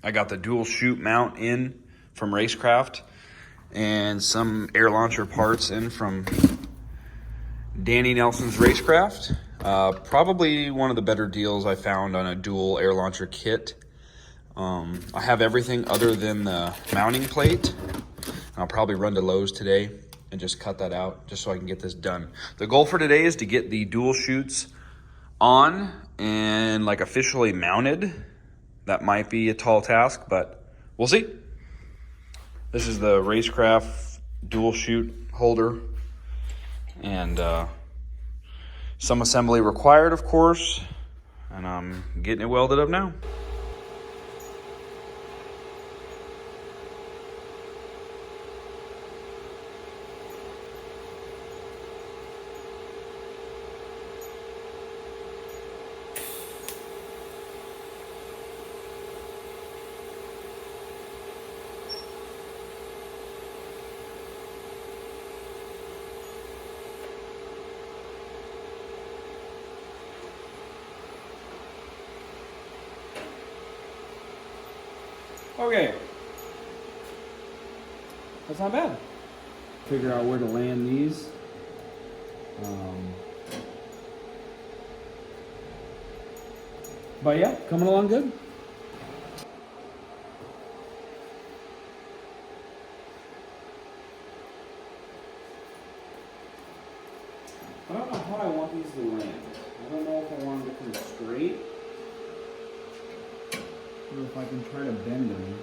I got the dual chute mount in from Racecraft and some air launcher parts in from Danny Nelson's Racecraft. Probably one of the better deals I found on a dual air launcher kit. I have everything other than the mounting plate. I'll probably run to Lowe's today and just cut that out just so I can get this done. The goal for today is to get the dual chutes on and like officially mounted. That might be a tall task, but we'll see. This is the Racecraft dual chute holder, and some assembly required, of course, and I'm getting it welded up now. Okay, that's not bad. Figure out where to land these. But yeah, coming along good. I don't know how I want these to land. I don't know if I want them to come straight, or if I can try to bend them.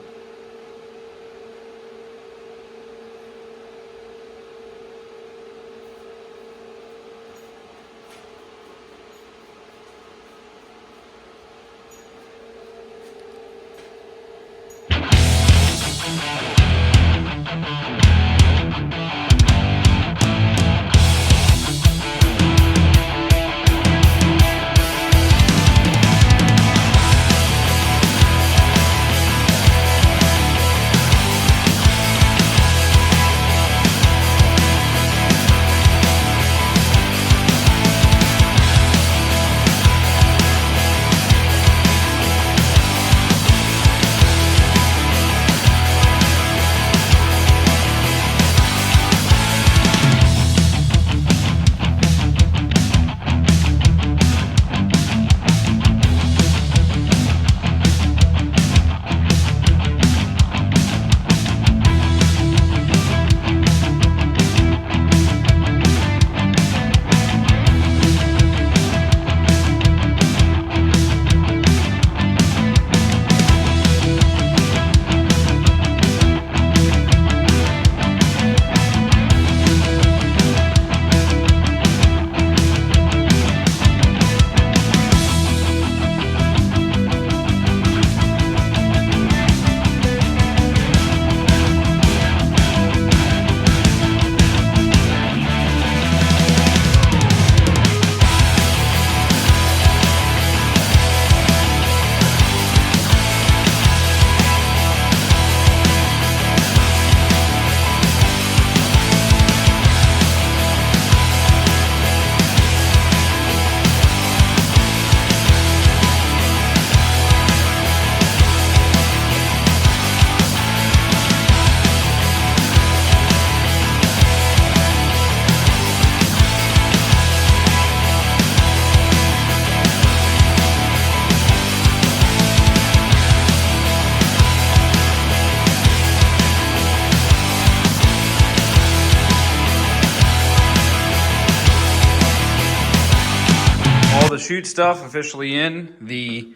The chute stuff officially in. The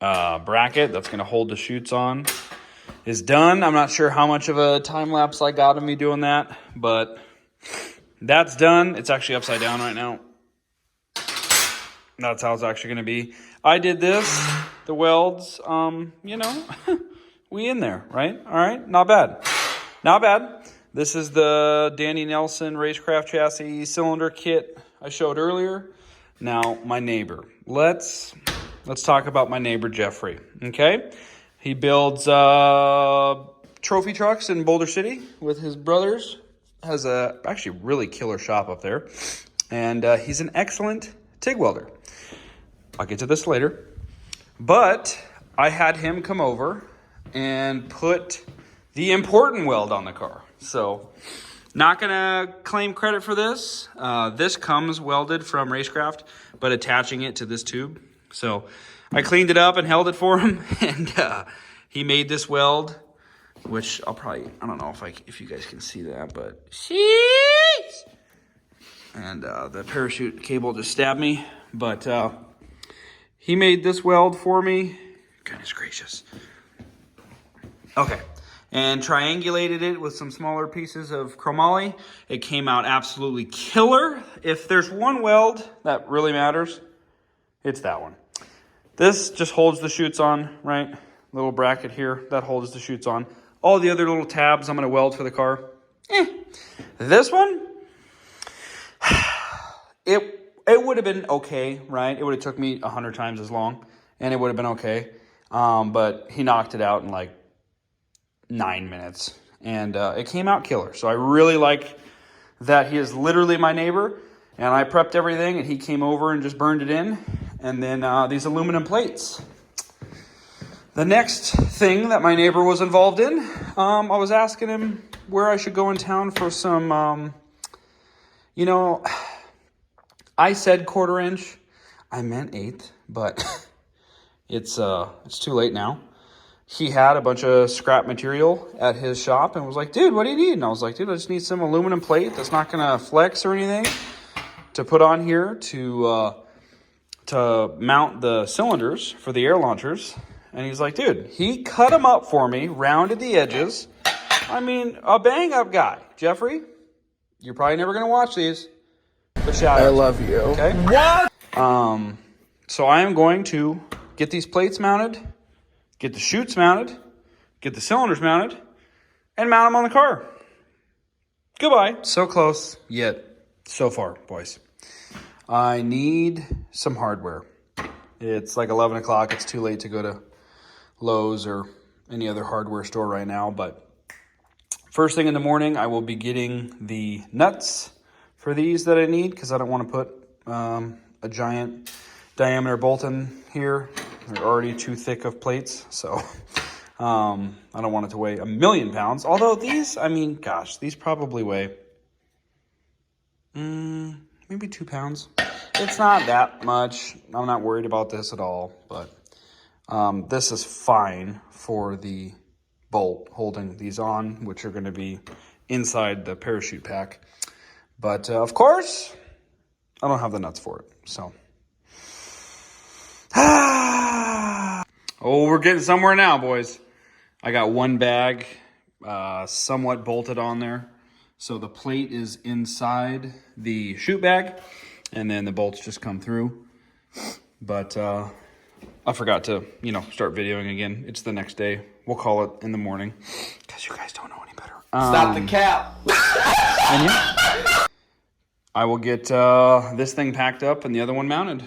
bracket that's going to hold the chutes on is done. I'm not sure how much of a time lapse I got of me doing that, but that's done. It's actually upside down right now. That's how it's actually going to be. I did this, the welds, you know, we in there, right? All right, not bad. Not bad. This is the Danny Nelson Racecraft Chassis cylinder kit I showed earlier. Now, my neighbor. Let's talk about my neighbor, Jeffrey, okay? He builds trophy trucks in Boulder City with his brothers. Has a actually really killer shop up there. And he's an excellent TIG welder. I'll get to this later. But I had him come over and put the important weld on the car. So not gonna claim credit for this. This comes welded from Racecraft, but attaching it to this tube. So I cleaned it up and held it for him, and he made this weld, which I'll probably, I don't know if you guys can see that, but sheesh! And the parachute cable just stabbed me, but he made this weld for me. Goodness gracious. Okay, and triangulated it with some smaller pieces of chromoly. It came out absolutely killer. If there's one weld that really matters, it's that one. This just holds the chutes on, right? Little bracket here, that holds the chutes on. All the other little tabs I'm gonna weld for the car. This one, it would have been okay, right? It would have took me 100 times as long, and it would have been okay. But he knocked it out in like 9 minutes, and it came out killer. So I really like that he is literally my neighbor, and I prepped everything, and he came over and just burned it in. And then these aluminum plates. The next thing that my neighbor was involved in, I was asking him where I should go in town for some, you know, I said 1/4 inch, I meant 1/8, but it's too late now. He had a bunch of scrap material at his shop and was like, dude, what do you need? And I was like, dude, I just need some aluminum plate that's not gonna flex or anything to put on here to mount the cylinders for the air launchers. And he's like, dude, he cut them up for me, rounded the edges. I mean, a bang up guy. Jeffrey, you're probably never gonna watch these, but shout out. I love you. Okay. What? So I am going to get these plates mounted, get the chutes mounted, get the cylinders mounted, and mount them on the car. Goodbye. So close, yet so far, boys. I need some hardware. It's like 11 o'clock. It's too late to go to Lowe's or any other hardware store right now. But first thing in the morning, I will be getting the nuts for these that I need, because I don't want to put a giant diameter bolt in here. They're already too thick of plates. So I don't want it to weigh 1,000,000 pounds. Although these, I mean, gosh, these probably weigh maybe 2 pounds. It's not that much. I'm not worried about this at all, but this is fine for the bolt holding these on, which are going to be inside the parachute pack. But of course, I don't have the nuts for it. So, oh, we're getting somewhere now, boys. I got one bag somewhat bolted on there. So the plate is inside the chute bag, and then the bolts just come through. But I forgot to, start videoing again. It's the next day. We'll call it in the morning, because you guys don't know any better. Stop the cap. And yeah, I will get this thing packed up and the other one mounted.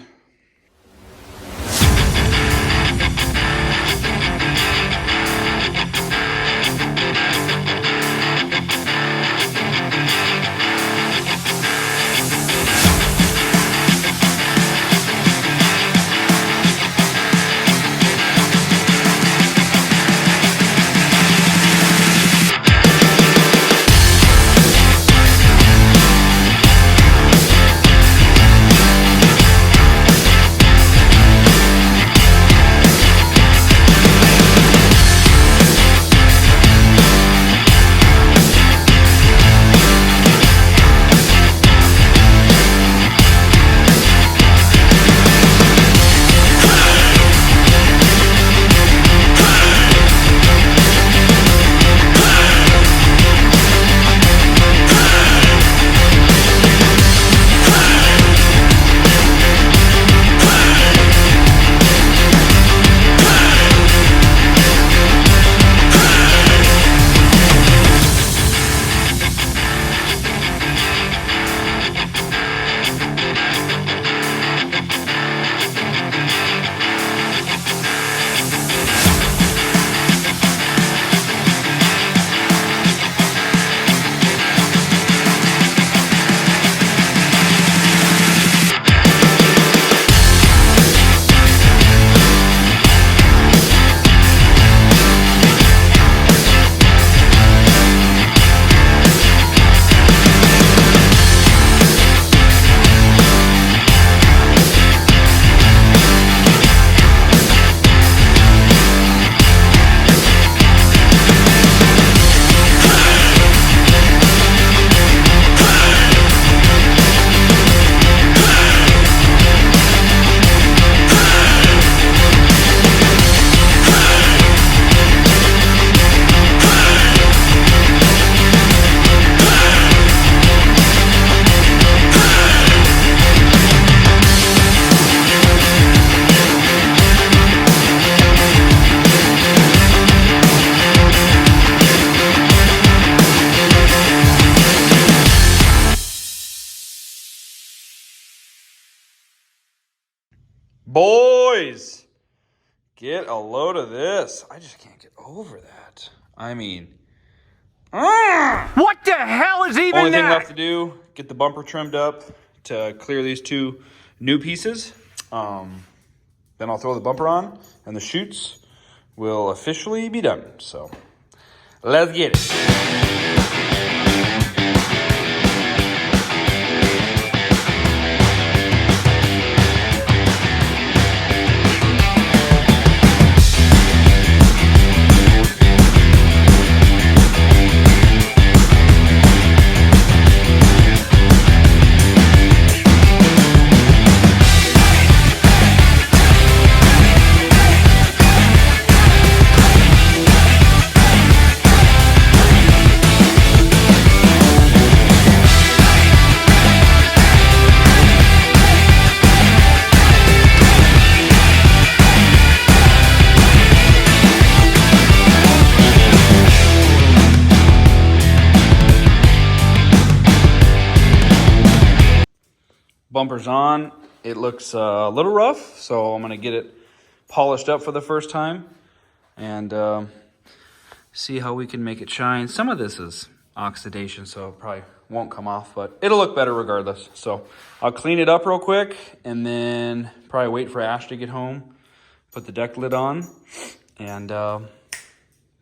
Boys, get a load of this. I just can't get over that. I mean, what the hell is even only thing that? left to do, get the bumper trimmed up to clear these two new pieces. Then I'll throw the bumper on, and the chutes will officially be done. So let's get it. Bumper's on. It looks a little rough, so I'm going to get it polished up for the first time and see how we can make it shine. Some of this is oxidation, so it probably won't come off, but it'll look better regardless. So I'll clean it up real quick and then probably wait for Ash to get home, put the deck lid on, and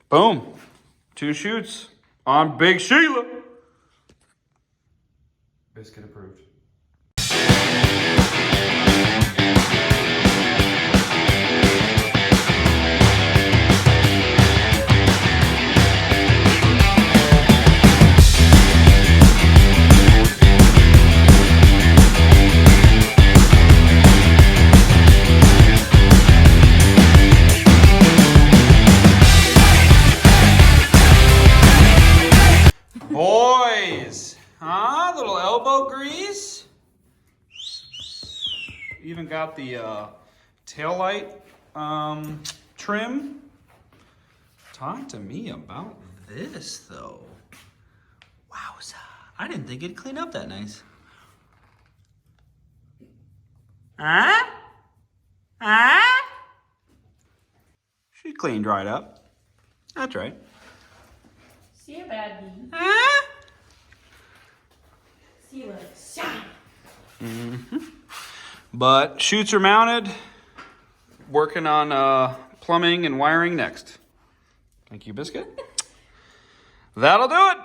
boom, 2 chutes on Big Sheila. Biscuit approved. Boys, little elbow grease. Even got the tail light trim. Talk to me about this though. Wowza, I didn't think it'd clean up that nice. She cleaned right up. That's right. See you, baddie. See you later. But chutes are mounted. Working on plumbing and wiring next. Thank you, Biscuit. That'll do it.